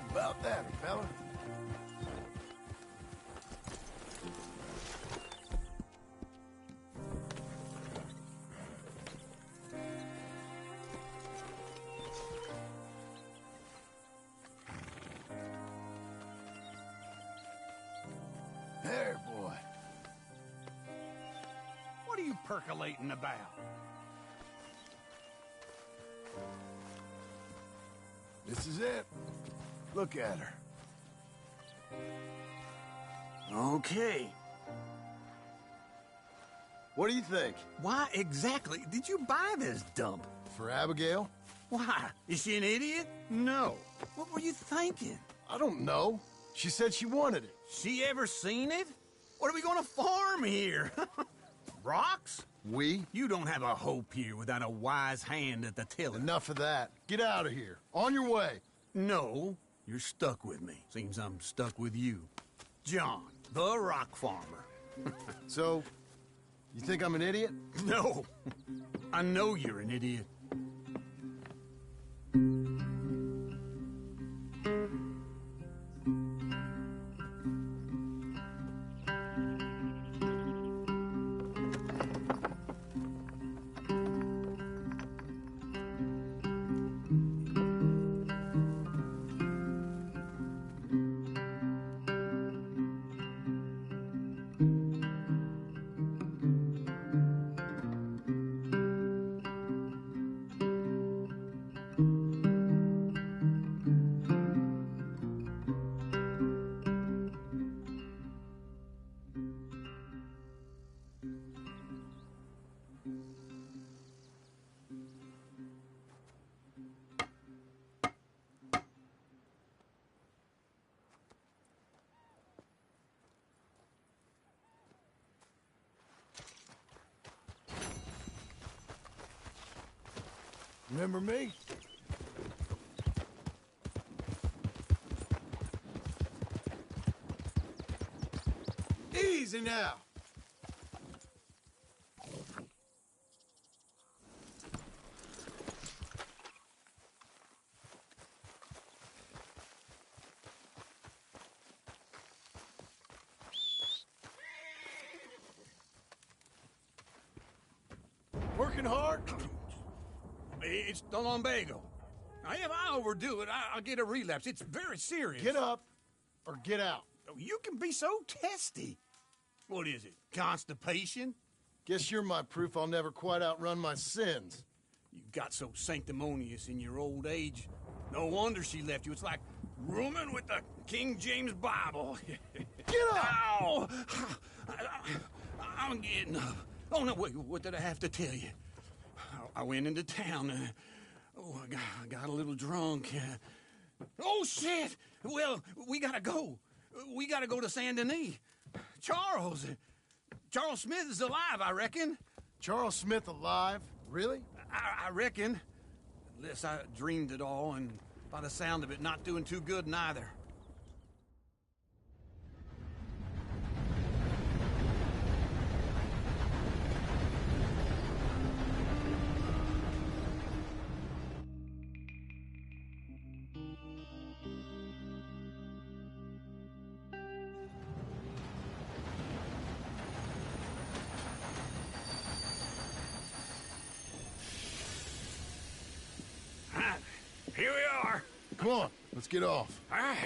How about that, fella? There, boy. What are you percolating about? This is it. Look at her. Okay. What do you think? Why exactly did you buy this dump? For Abigail? Why? Is she an idiot? No. What were you thinking? I don't know. She said she wanted it. She ever seen it? What are we gonna farm here? Rocks? We? You don't have a hope here without a wise hand at the tiller. Enough of that. Get out of here. On your way. No, you're stuck with me. Seems I'm stuck with you. Jhon, the rock farmer. So, you think I'm an idiot? No, I know you're an idiot. Remember me? Easy now. Working hard? It's the lumbago. Now, if I overdo it, I'll get a relapse. It's very serious. Get up or get out. You can be so testy. What is it, constipation? Guess you're my proof I'll never quite outrun my sins. You got so sanctimonious in your old age. No wonder she left you. It's like rooming with the King James Bible. Get up! Ow! I'm getting up. Oh, no, wait, what did I have to tell you? I went into town. I got a little drunk. Oh, shit! Well, we gotta go. We gotta go to Saint Denis. Charles Smith is alive, I reckon. Charles Smith alive? Really? I reckon. Unless I dreamed it all, and by the sound of it, not doing too good neither. Here we are. Come on, let's get off. All right.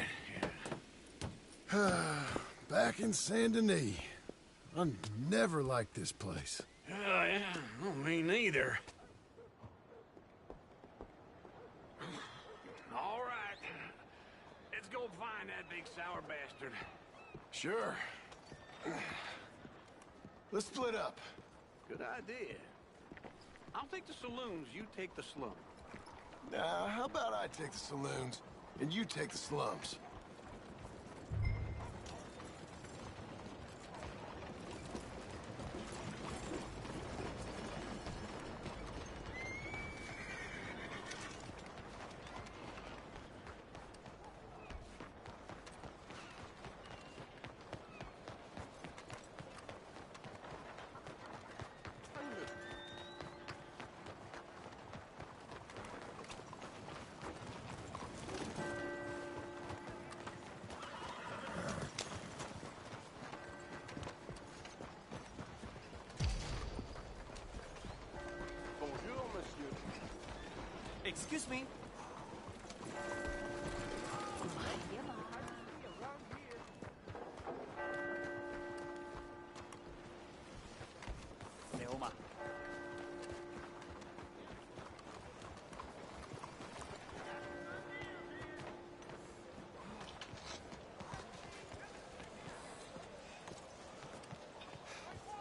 Back in Saint Denis. I never liked this place. Yeah, well, me neither. All right. Let's go find that big sour bastard. Sure. Let's split up. Good idea. I'll take the saloons, you take the slum. Now, how about I take the saloons, and you take the slums? Excuse me.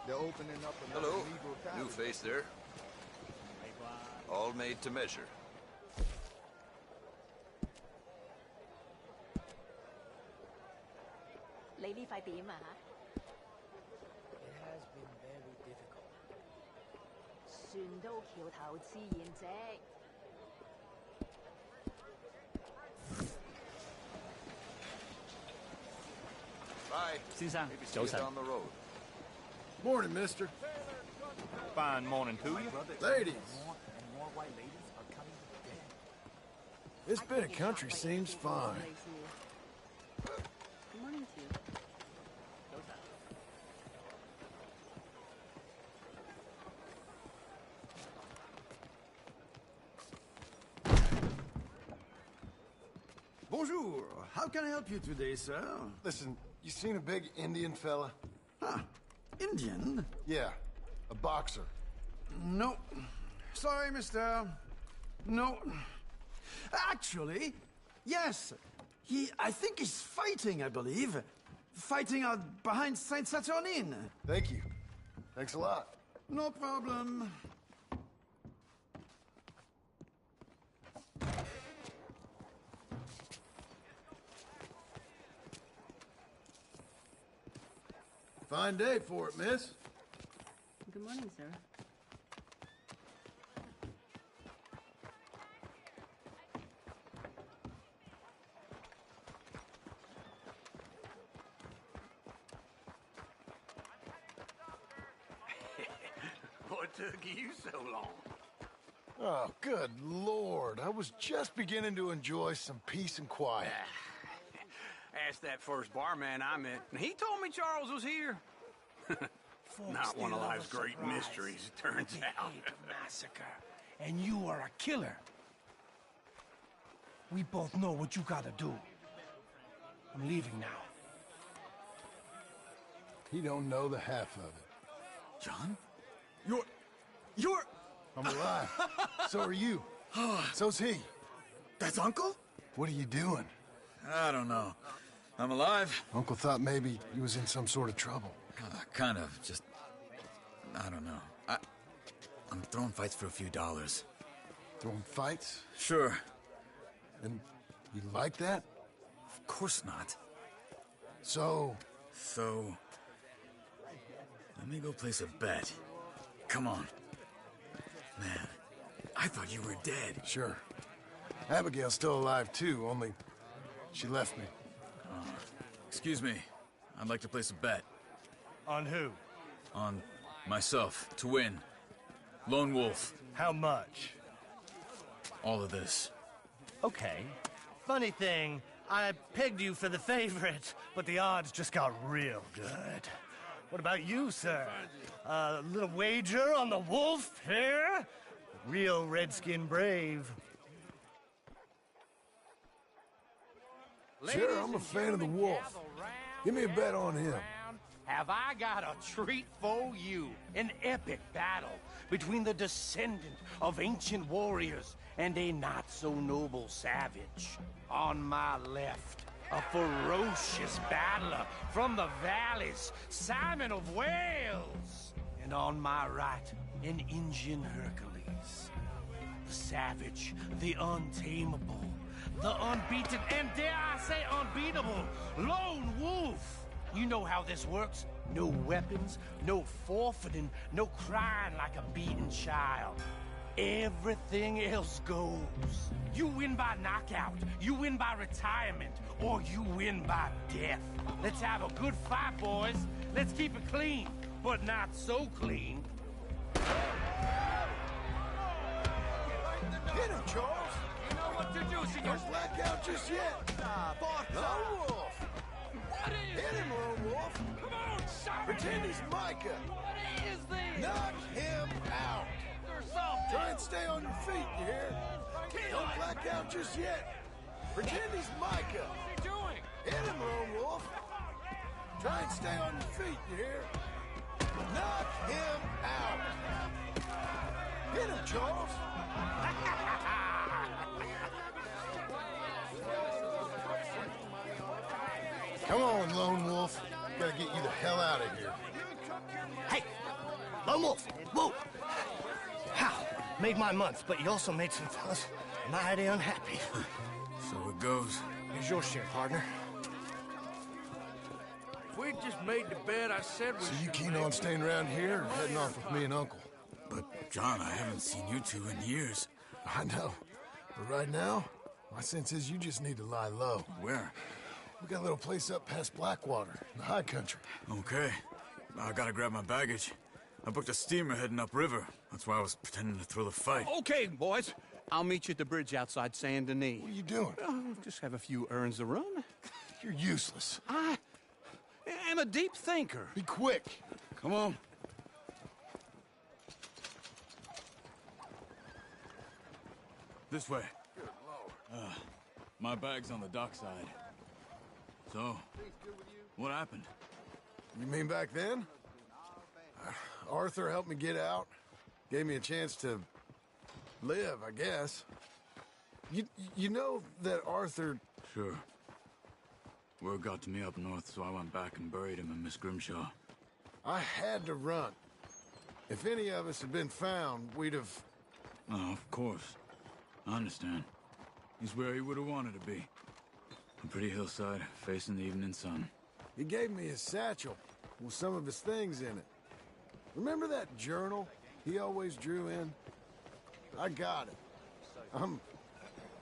They're opening up another Hello. legal college. New face there. All made to measure. Lady 快點啊 It has been very difficult. 船到橋頭自然直。Bye. 先生， Maybe see 早 you 晨。 down the road. Morning, mister. Fine morning to you. Ladies. More and more white ladies are coming to the dead. This bit of country seems fine. Good morning to you. 早晨。 Bonjour. How can I help you today, sir? Listen, you seen a big Indian fella? Huh. Indian? Yeah, a boxer. No. Sorry, mister. No. Actually, yes. I think he's fighting, I believe. Fighting out behind Saint Saturnin. Thank you. Thanks a lot. No problem. Fine day for it, miss. Good morning, sir. What took you so long? Oh, good Lord. I was just beginning to enjoy some peace and quiet. Asked that first barman I met, and he told me Charles was here. Not one of life's great mysteries, it turns out. Massacre, and you are a killer. We both know what you gotta do. I'm leaving now. He don't know the half of it. Jhon? You're... I'm alive. So are you. So's he. That's Uncle? What are you doing? I don't know. I'm alive. Uncle thought maybe he was in some sort of trouble. Kind of. Just... I don't know. I'm throwing fights for a few dollars. Throwing fights? Sure. And you like that? Of course not. So, So... Let me go place a bet. Come on. Man, I thought you were dead. sure. Abigail's still alive too, only she left me. Excuse me. I'd like to place a bet. On who? On myself, to win. Lone Wolf. How much? All of this. Okay. Funny thing, I pegged you for the favorite, but the odds just got real good. What about you, sir? A little wager on the wolf here? Real redskin brave. Sure, I'm a fan of the wolf. Give me a bet on him. Have I got a treat for you? An epic battle between the descendant of ancient warriors and a not-so-noble savage. On my left, a ferocious battler from the valleys, Simon of Wales. And on my right, an Indian Hercules. The savage, the untamable, the unbeaten, and dare I say unbeatable, Lone Wolf. You know how this works. No weapons, no forfeiting, no crying like a beaten child. Everything else goes. You win by knockout, you win by retirement, or you win by death. Let's have a good fight, boys. Let's keep it clean, but not so clean. Hit him, Charles. You know what to do, senor. Don't black out just yet. Lone Wolf. What is Hit him, Lone Wolf. Come on, sorry. Pretend he's Micah. What is this? Knock him out. Or something. Try and stay on your feet, you hear? Don't black out just yet. Pretend he's Micah. What are you doing? Hit him, Lone Wolf. Try and stay on your feet, you hear? Knock him out. Hit him, Charles. Come on, Lone Wolf. Gotta get you the hell out of here. Hey, Lone Wolf, whoa! How? Made my month, but you also made some fellas mighty unhappy. So it goes. Here's your share, partner. If we just made the bed, I said we So you keen on staying around here or heading off with me and Uncle? But, Jhon, I haven't seen you two in years. I know. But right now, my sense is you just need to lie low. Where? We got a little place up past Blackwater, in the high country. Okay. I gotta grab my baggage. I booked a steamer heading upriver. That's why I was pretending to throw the fight. Okay, boys. I'll meet you at the bridge outside Saint Denis. What are you doing? Oh, just have a few errands to run. You're useless. I am a deep thinker. Be quick. Come on. This way. My bag's on the dockside. So, what happened? You mean back then? Arthur helped me get out. Gave me a chance to live, I guess. You know that Arthur... Sure. Word got to me up north, so I went back and buried him in Miss Grimshaw. I had to run. If any of us had been found, we'd have... Oh, of course. I understand. He's where he would have wanted to be. A pretty hillside, facing the evening sun. He gave me his satchel with some of his things in it. Remember that journal he always drew in? I got it. I'm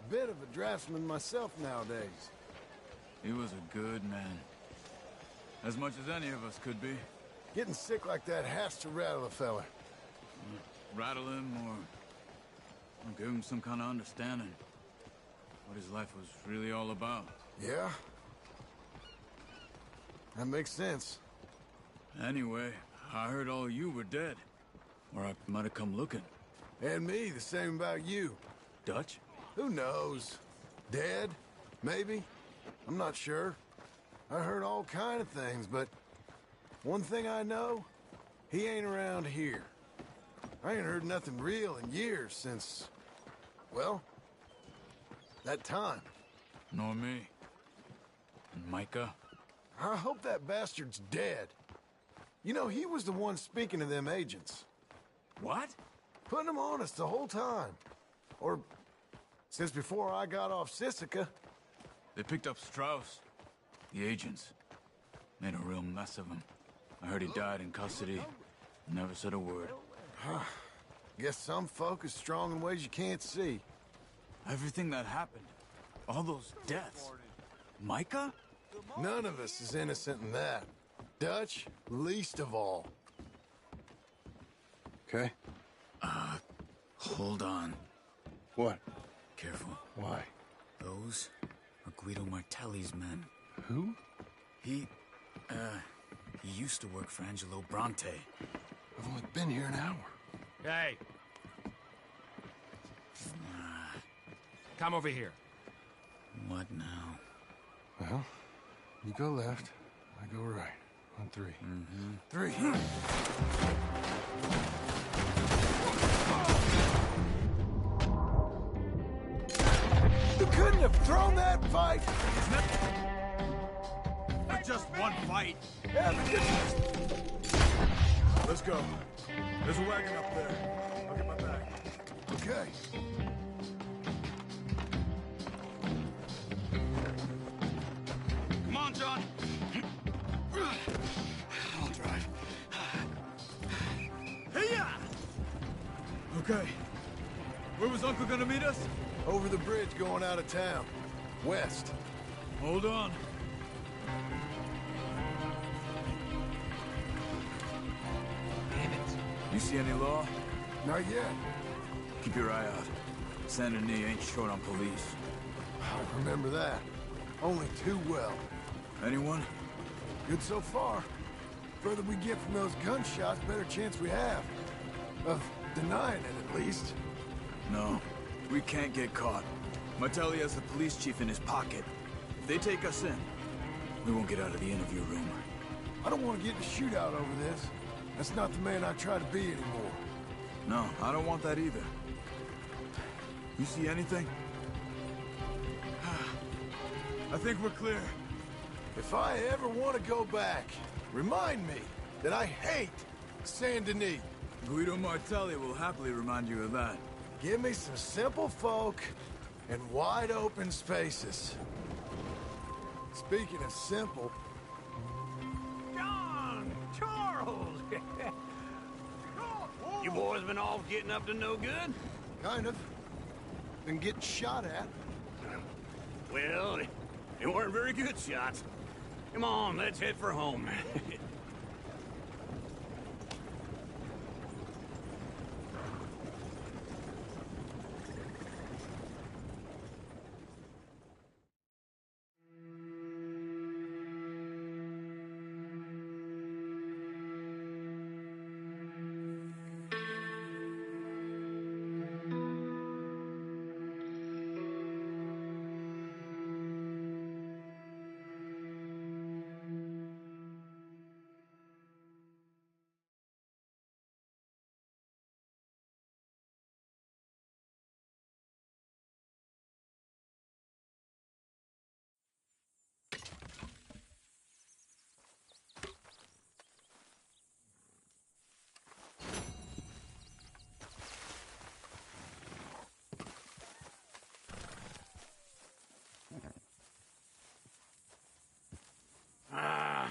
a bit of a draftsman myself nowadays. He was a good man. As much as any of us could be. Getting sick like that has to rattle a fella. Rattle him or give him some kind of understanding. What his life was really all about. Yeah? That makes sense. Anyway, I heard all you were dead. Or I might have come looking. And me, the same about you. Dutch? Who knows? Dead? Maybe? I'm not sure. I heard all kind of things, but one thing I know, he ain't around here. I ain't heard nothing real in years since, well, that time. Nor me. And Micah? I hope that bastard's dead. You know, he was the one speaking to them agents. What? Putting them on us the whole time. Or since before I got off Sisika. They picked up Strauss. The agents. Made a real mess of him. I heard he died in custody. Never said a word. Guess some folk is strong in ways you can't see. Everything that happened. All those deaths. Micah? None of us is innocent in that. Dutch, least of all. Okay? Hold on. What? Careful. Why? Those are Guido Martelli's men. Who? He used to work for Angelo Bronte. I've only been here an hour. Hey. Come over here. What now? Well, you go left, I go right. On three. Mm-hmm. Three. You couldn't have thrown that fight! Not just one fight. Yeah, let's go. There's a wagon up there. I'll get my bag. Okay. Come on, Jhon. I'll drive. Hey-ya! Okay. Where was Uncle gonna meet us? Over the bridge going out of town. West. Hold on. Damn it. You see any law? Not yet. Keep your eye out. Saint Denis ain't short on police. I remember that. Only too well. Anyone? Good so far. Further we get from those gunshots, better chance we have. Of denying it, at least. No. We can't get caught. Martelli has the police chief in his pocket. If they take us in, we won't get out of the interview room. I don't want to get in a shootout over this. That's not the man I try to be anymore. No, I don't want that either. You see anything? I think we're clear. If I ever want to go back, remind me that I hate Saint Denis. Guido Martelli will happily remind you of that. Give me some simple folk and wide open spaces. Speaking of simple... Jhon! Charles! You boys been off getting up to no good? Kind of. Been getting shot at. Well, they weren't very good shots. Come on, let's head for home.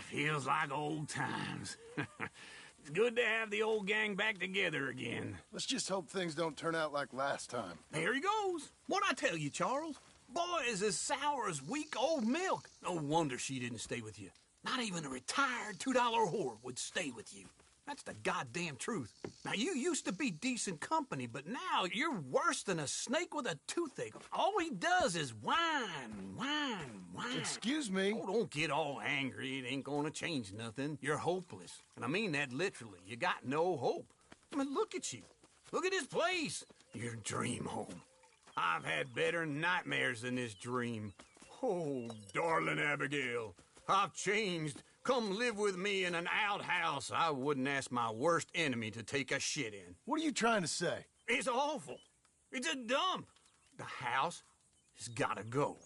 Feels like old times. It's good to have the old gang back together again. Let's just hope things don't turn out like last time. There he goes. What'd I tell you, Charles? Boy is as sour as weak old milk. No wonder she didn't stay with you. Not even a retired $2 whore would stay with you. That's the goddamn truth. Now, you used to be decent company, but now you're worse than a snake with a toothache. All he does is whine, whine, whine. Excuse me? Oh, don't get all angry. It ain't gonna change nothing. You're hopeless. And I mean that literally. You got no hope. I mean, look at you. Look at this place. Your dream home. I've had better nightmares than this dream. Oh, darling Abigail, I've changed. Come live with me in an outhouse I wouldn't ask my worst enemy to take a shit in. What are you trying to say? It's awful. It's a dump. The house has gotta go.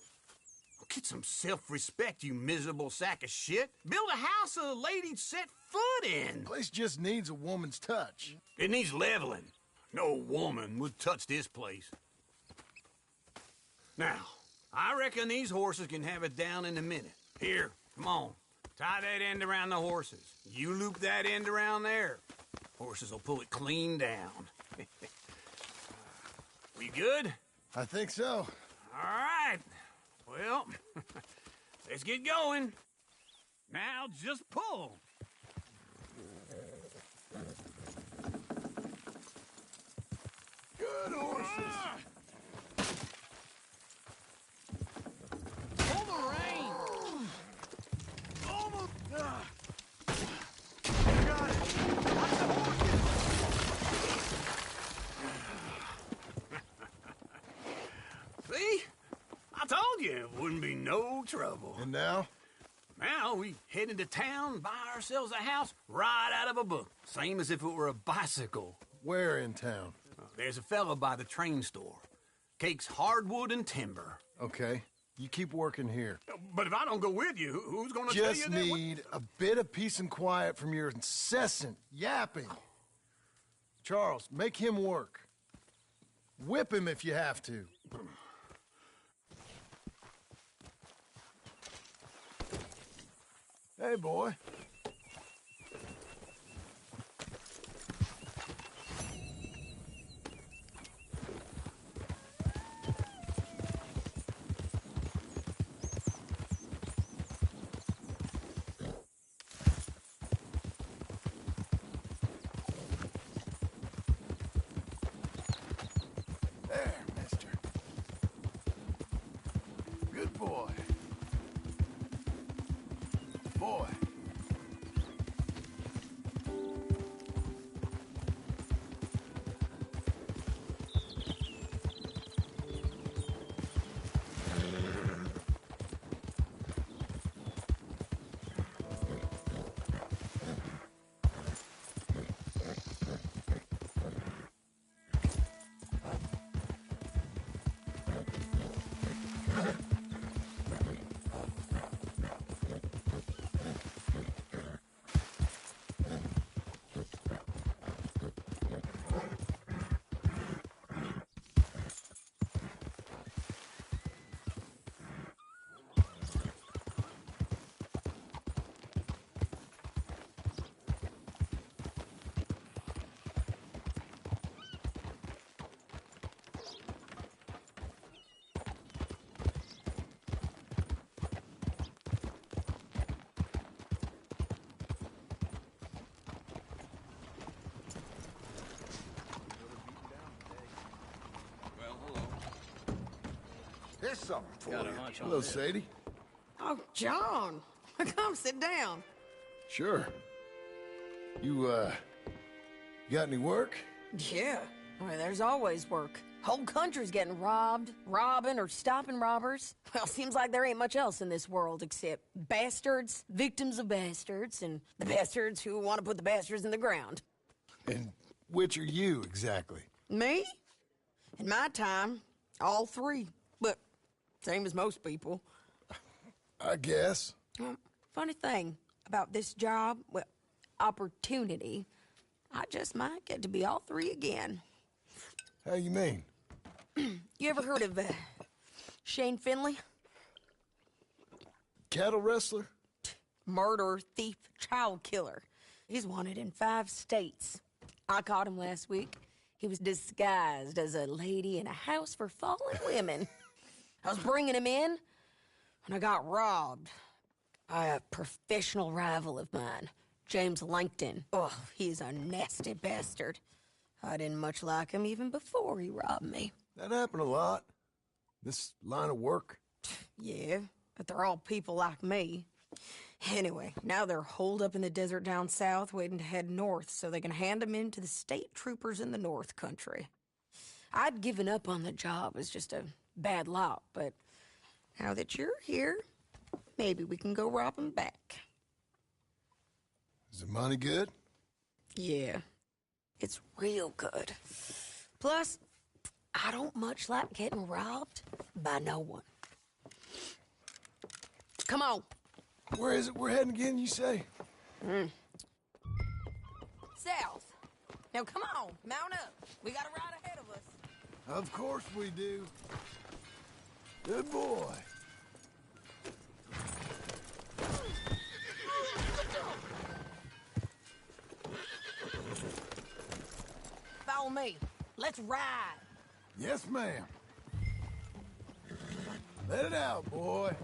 Get some self-respect, you miserable sack of shit. Build a house a lady'd set foot in. The place just needs a woman's touch. It needs leveling. No woman would touch this place. Now, I reckon these horses can have it down in a minute. Here, come on. Tie that end around the horses. You loop that end around there. Horses will pull it clean down. We good? I think so. All right. Well, let's get going. Now just pull. Good horses. Pull the rein. Almost. Got it. Watch the horses. See? I told you it wouldn't be no trouble. And now? Now we head into town, buy ourselves a house right out of a book. Same as if it were a bicycle. Where in town? There's a fella by the train store. Cakes hardwood and timber. Okay. You keep working here. But if I don't go with you, who's gonna tell you Just that? need a bit of peace and quiet from your incessant yapping. Charles, make him work. Whip him if you have to. Hey, boy. There, mister. Good boy. Boy. Here's something for Got a you. hunch on Hello, this. Sadie. Oh, John. Come sit down. Sure. You got any work? Yeah. I mean, there's always work. Whole country's getting robbed, robbing, or stopping robbers. Well, seems like there ain't much else in this world except bastards, victims of bastards, and the bastards who want to put the bastards in the ground. And which are you, exactly? Me? In my time, all three. But same as most people. I guess. Funny thing about this job, well, opportunity, I just might get to be all three again. How you mean? You ever heard of Shane Finley? Cattle wrestler? Murderer, thief, child killer. He's wanted in 5 states. I caught him last week. He was disguised as a lady in a house for fallen women. I was bringing him in, and I got robbed by a professional rival of mine, James Langton. Oh, he's a nasty bastard. I didn't much like him even before he robbed me. That happened a lot. This line of work. Yeah, but they're all people like me. Anyway, now they're holed up in the desert down south waiting to head north so they can hand them in to the state troopers in the north country. I'd given up on the job as just a bad lot, but now that you're here, maybe we can go rob them back. Is the money good? Yeah, it's real good. Plus, I don't much like getting robbed by no one. Come on. Where is it we're heading again, you say? South. Now come on, mount up. We got a ride ahead of us. Of course we do. Good boy. Follow me. Let's ride. Yes, ma'am. Let it out, boy.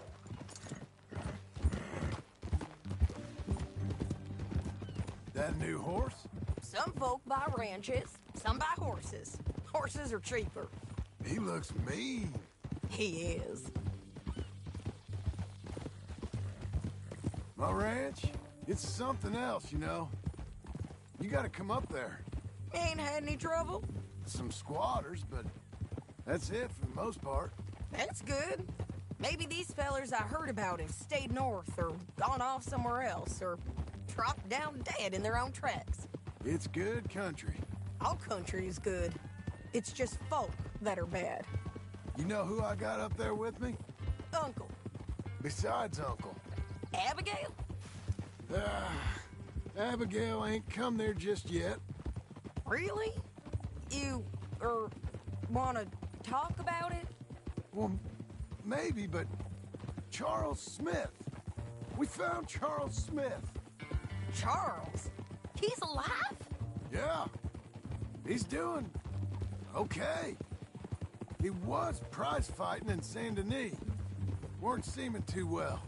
That a new horse? Some folk buy ranches, some buy horses. Horses are cheaper. He looks mean. He is. My ranch, it's something else, you know. You gotta come up there. Ain't had any trouble? Some squatters, but that's it for the most part. That's good. Maybe these fellers I heard about have stayed north or gone off somewhere else or dropped down dead in their own tracks. It's good country. All country is good. It's just folk that are bad. You know who I got up there with me? Uncle. Besides Uncle. Abigail? Abigail ain't come there just yet. Really? You, wanna talk about it? Well, maybe, but Charles Smith. We found Charles Smith. Charles? He's alive? Yeah. He's doing okay. He was prize fighting in Saint Denis. Weren't seeming too well.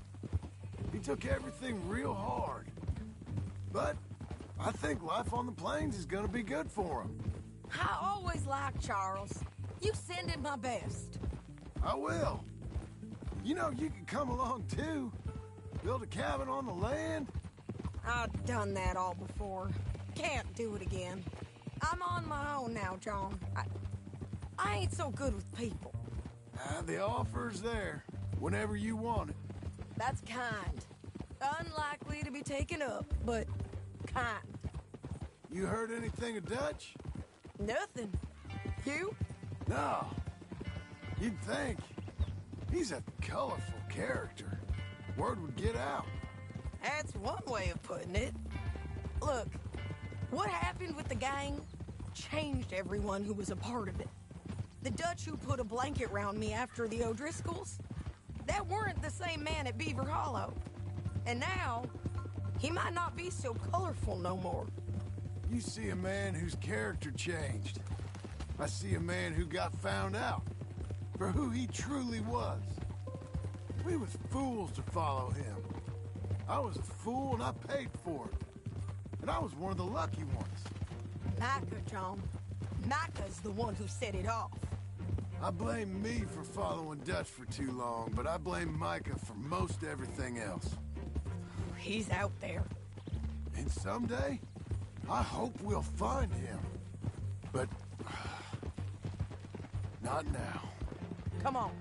He took everything real hard. But I think life on the plains is gonna be good for him. I always liked Charles. You send him my best. I will. You know, you can come along too. Build a cabin on the land. I've done that all before. Can't do it again. I'm on my own now, John. I ain't so good with people. The offer's there whenever you want it. That's kind. Unlikely to be taken up, but kind. You heard anything of Dutch? Nothing. You? No. You'd think. He's a colorful character. Word would get out. That's one way of putting it. Look, what happened with the gang changed everyone who was a part of it. The Dutch who put a blanket round me after the O'Driscolls, that weren't the same man at Beaver Hollow. And now, he might not be so colorful no more. You see a man whose character changed. I see a man who got found out for who he truly was. We was fools to follow him. I was a fool and I paid for it. And I was one of the lucky ones. Micah, John. Micah's the one who set it off. I blame me for following Dutch for too long, but I blame Micah for most everything else. He's out there. And someday, I hope we'll find him. But... not now. Come on.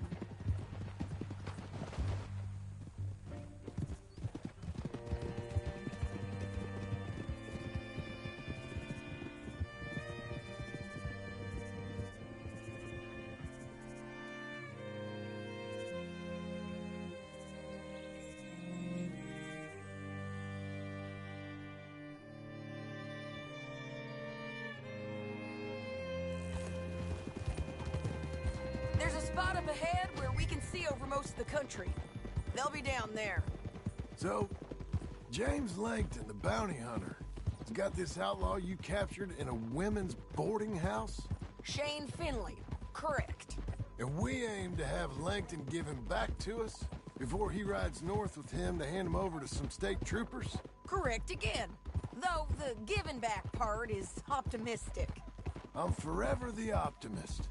There's a spot up ahead where we can see over most of the country. They'll be down there. So, James Langton, the bounty hunter, has got this outlaw you captured in a women's boarding house? Shane Finley. Correct. And we aim to have Langton give him back to us before he rides north with him to hand him over to some state troopers? Correct again. Though the giving back part is optimistic. I'm forever the optimist.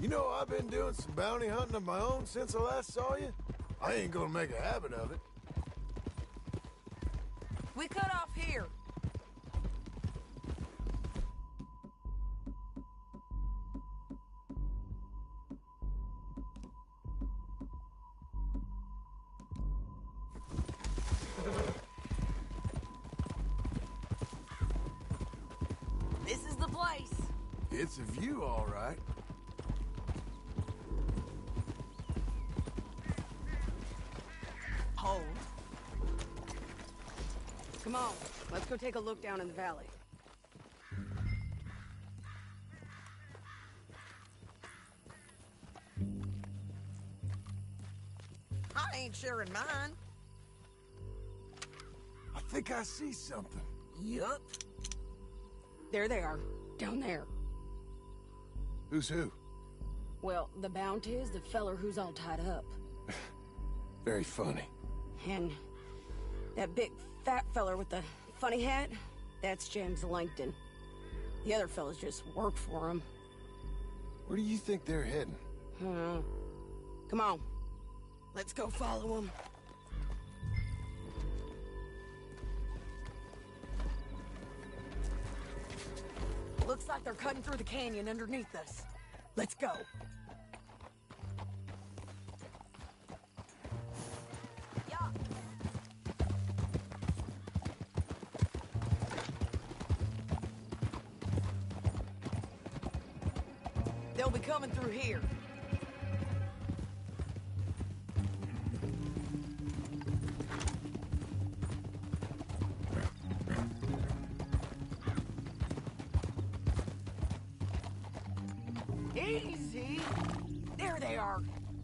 You know, I've been doing some bounty hunting of my own since I last saw you. I ain't gonna make a habit of it. We cut off here. This is the place. It's a view, all right. Hold. Come on, let's go take a look down in the valley. I ain't sharing mine. I think I see something. Yup. There they are, down there. Who's who? Well, the bounty is the feller who's all tied up. Very funny. And that big fat feller with the funny hat, that's James Langton. The other fellas just work for him. Where do you think they're heading? Come on. Let's go follow them. Looks like they're cutting through the canyon underneath us. Let's go. They'll be coming through here. Easy. There they are.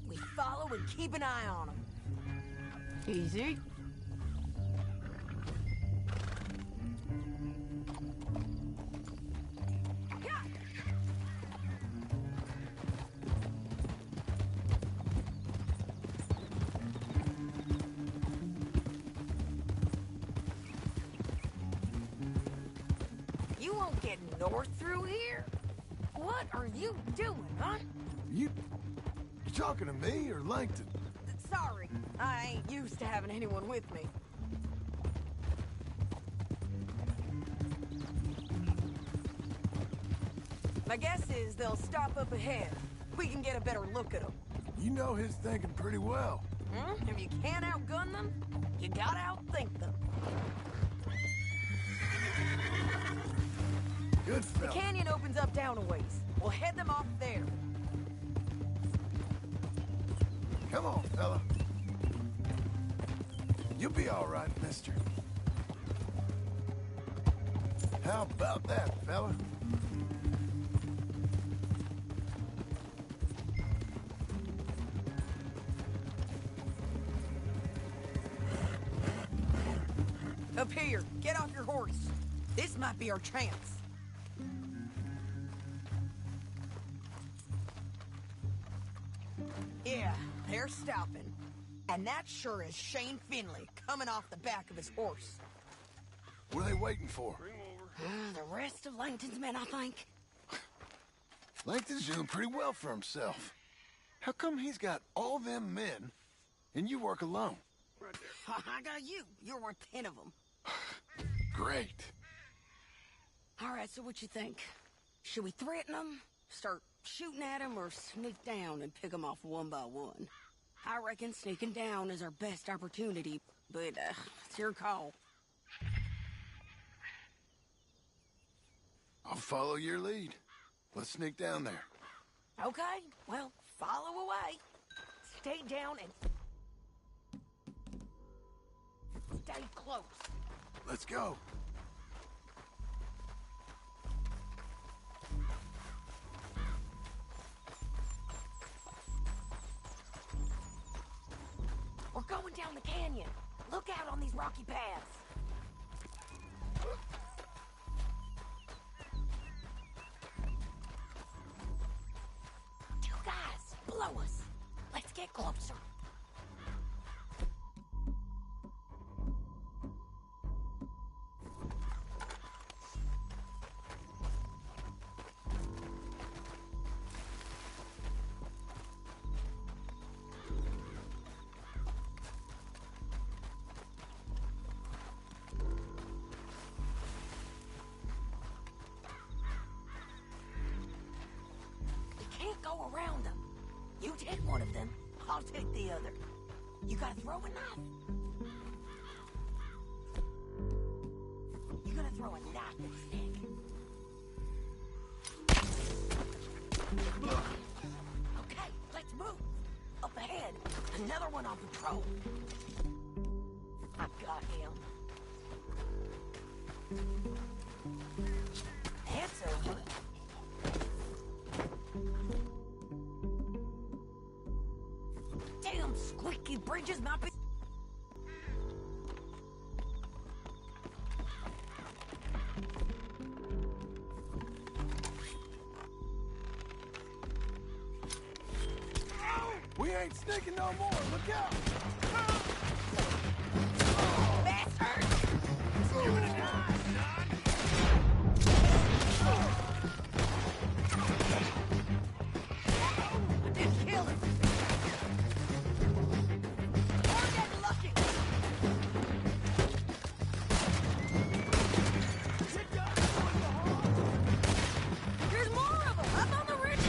We follow and keep an eye on them. Easy. You won't get north through here? What are you doing, huh? You talking to me or Langton? Sorry, I ain't used to having anyone with me. My guess is they'll stop up ahead. We can get a better look at them. You know his thinking pretty well. If you can't outgun them, you gotta outthink them. Good The fella. canyon opens up down a ways. We'll head them off there. Come on, fella. You'll be all right, mister. How about that, fella? Up here, get off your horse. This might be our chance. Yeah, they're stopping. And that sure is Shane Finley coming off the back of his horse. What are they waiting for? The rest of Langton's men, I think. Langton's doing pretty well for himself. How come he's got all them men, and you work alone? I got you. You're worth 10 of them. Great. All right, so what you think? Should we threaten them, start shooting at them, or sneak down and pick them off one by one? I reckon sneaking down is our best opportunity, but it's your call. I'll follow your lead. Let's sneak down there. Okay, well, follow away. Stay down and stay close. Let's go. We're going down the canyon. Look out on these rocky paths. Two guys below us. Let's get closer. Can't go around them. You take one of them, I'll take the other. You gotta throw a knife. You gotta throw a knife and stick. Okay, let's move. Up ahead, another one on patrol. I've got him. That's over. Damn squeaky bridges might be... We ain't sneaking no more. Look out! Bastard! You're gonna die, son! I didn't kill him. We're getting lucky. There's more of them up on the ridge.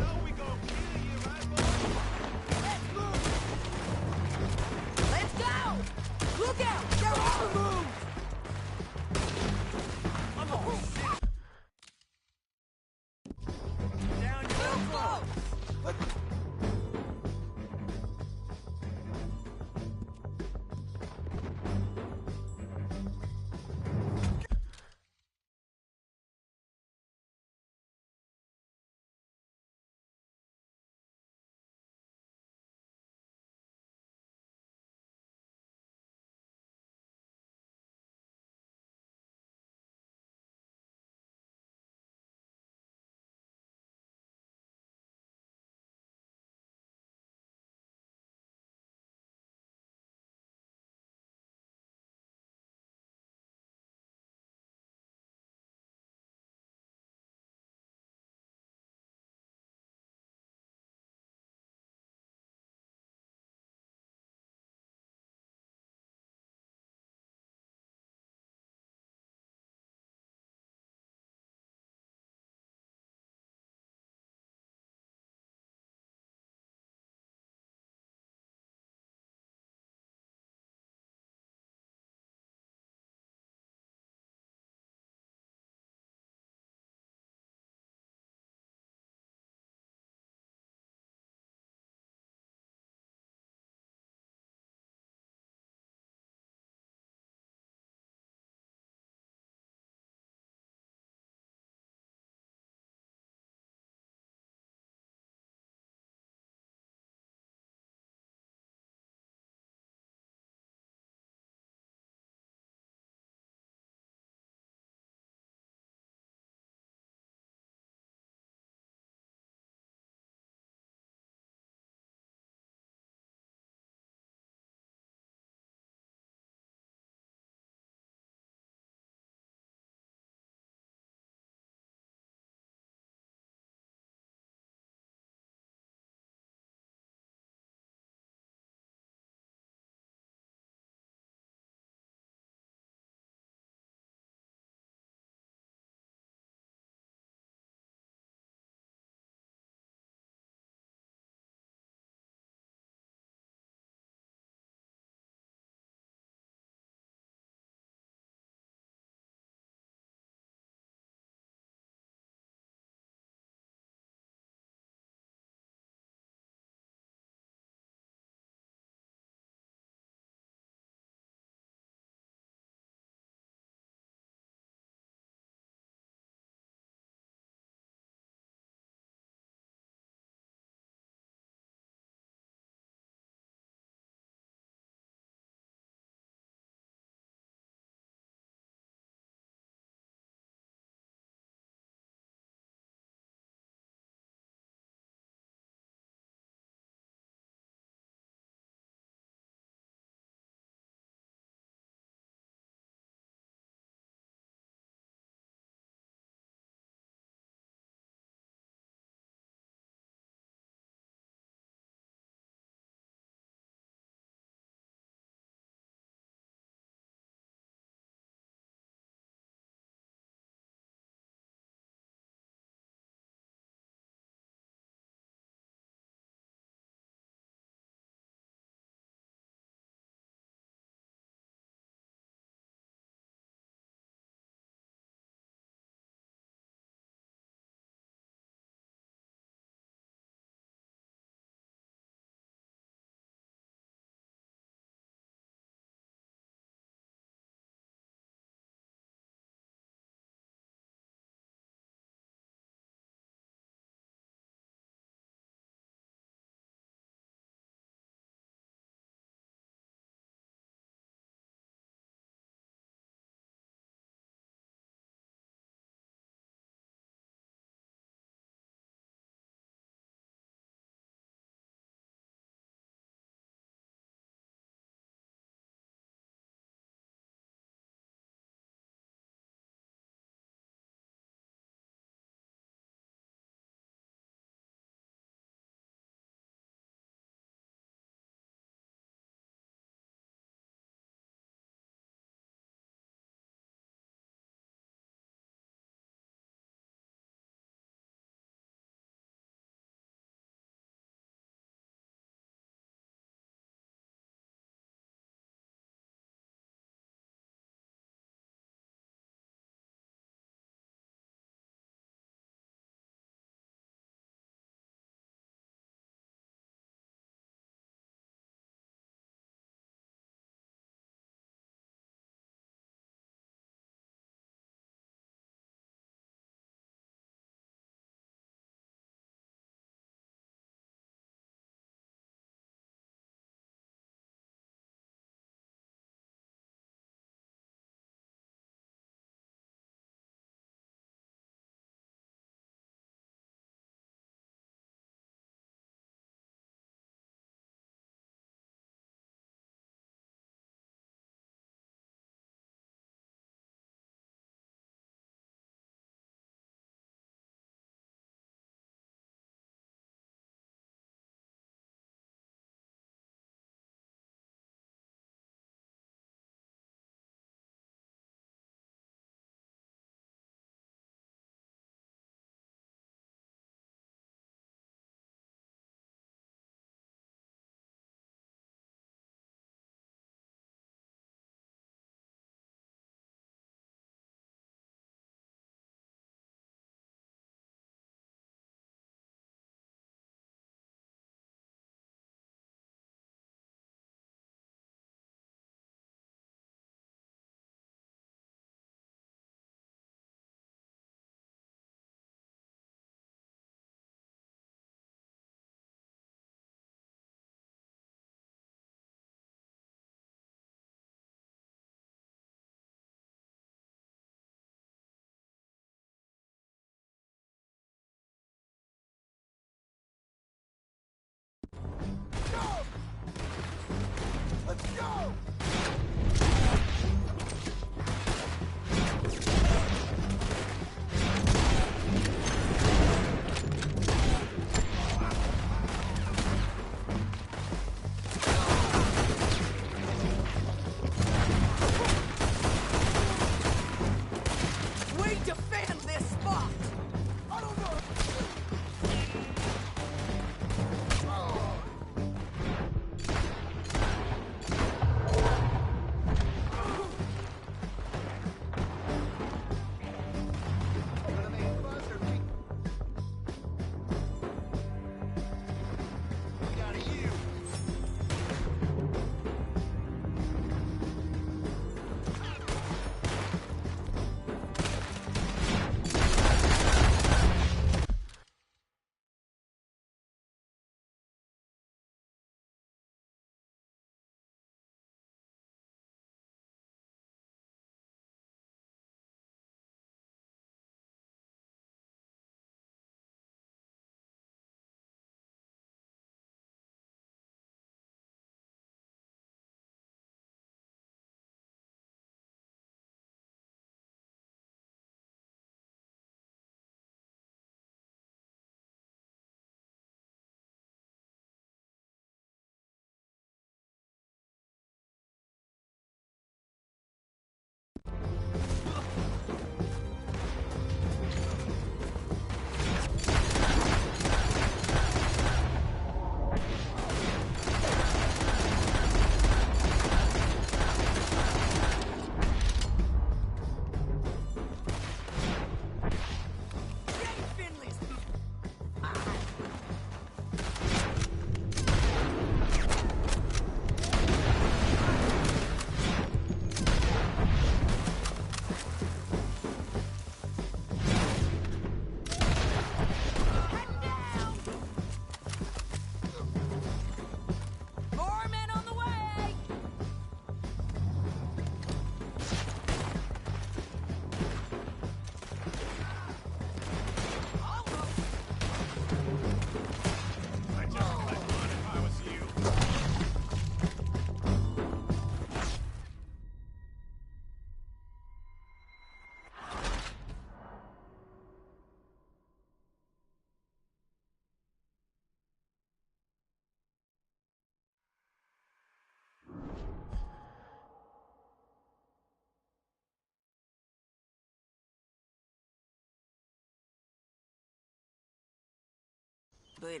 but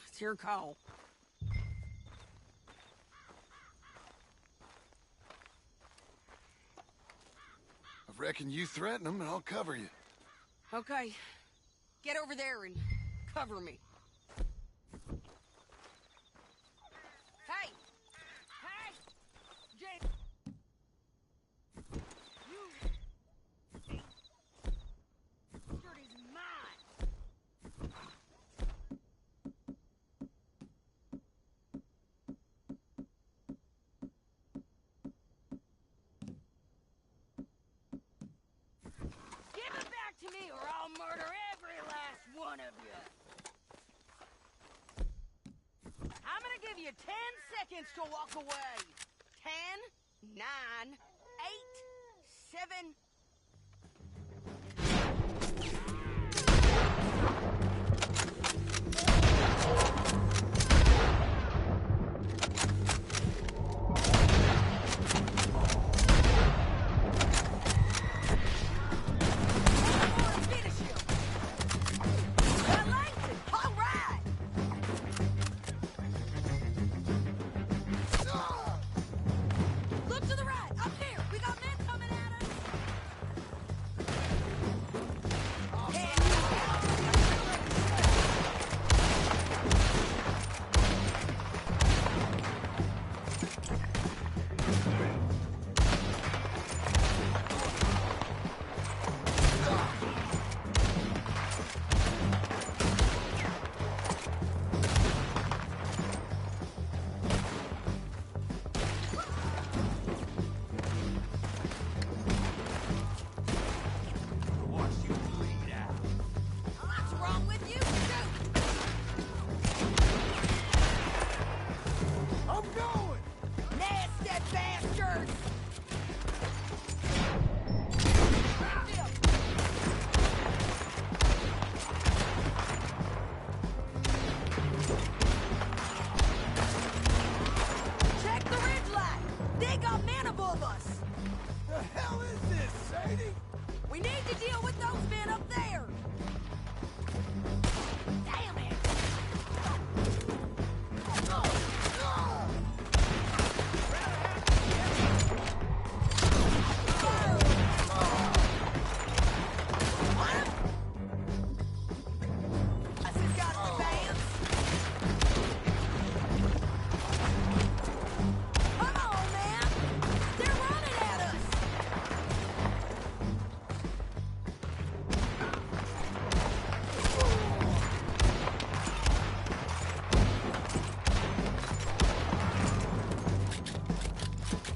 it's your call. I reckon you threaten them and I'll cover you. Okay, get over there and cover me. Hey! Hey! Jane! You... Shirt is mine! Give it back to me or I'll murder every last one of you! I'm gonna give you 10 seconds to walk away. 10, 9, 8, 7... Finish him. Well, Langton, all right. Look to the right, up here. We got men coming at us. What's wrong with you? Shoot! I'm going! Nasty bastards! Check the ridgeline! They got men above us! The hell is this, Sadie? We need to deal with those men up there! Damn it! I just got the bands. Come on, man! They're running at us!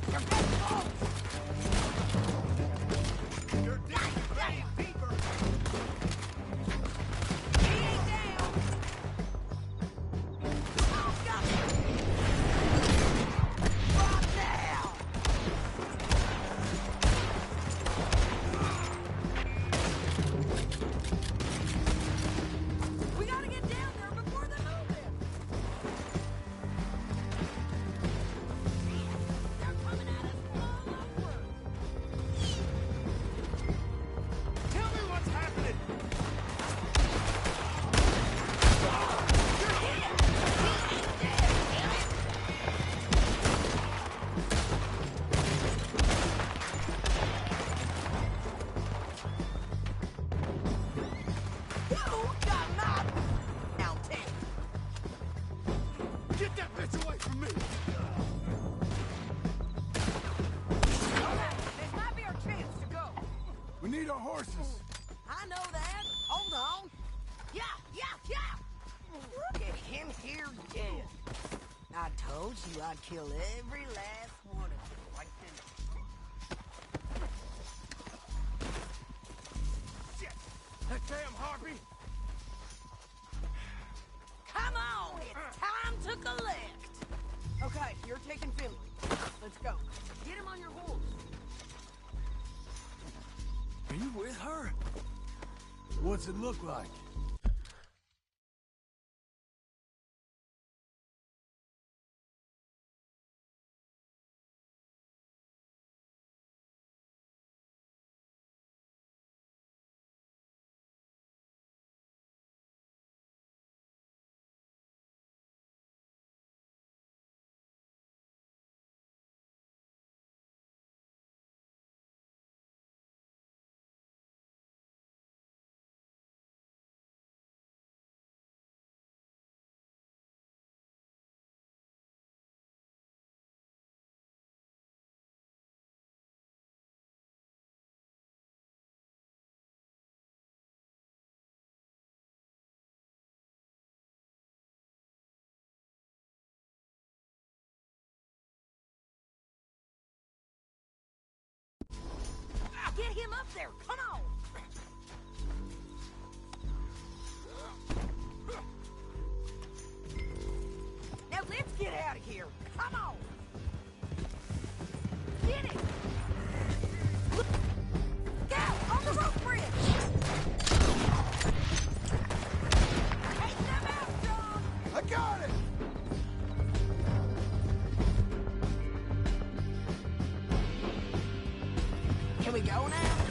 They're getting close! You're damn deeper. He ain't down! Oh, God! Drop down! We gotta get down there before they move it! They're coming at us all over! Tell me what's happening. You're hit! He ain't dead, damn it! You got my mountain! Get that bitch away from me! This might be our chance to go. We need our horses. I know that. Hold on. Yeah, yeah, yeah. Look at him here dead. I told you I'd kill every last one of you right then. Shit. That damn harpy. Come on, it's time to collect. Okay, you're taking Finley. Let's go. Get him on your horse. Are you with her? What's it look like? Get him up there! Come on! Now let's get out of here! Come on! Get it! Look out! On the rope bridge! Take them out, Jhon! I got it! Can we go now?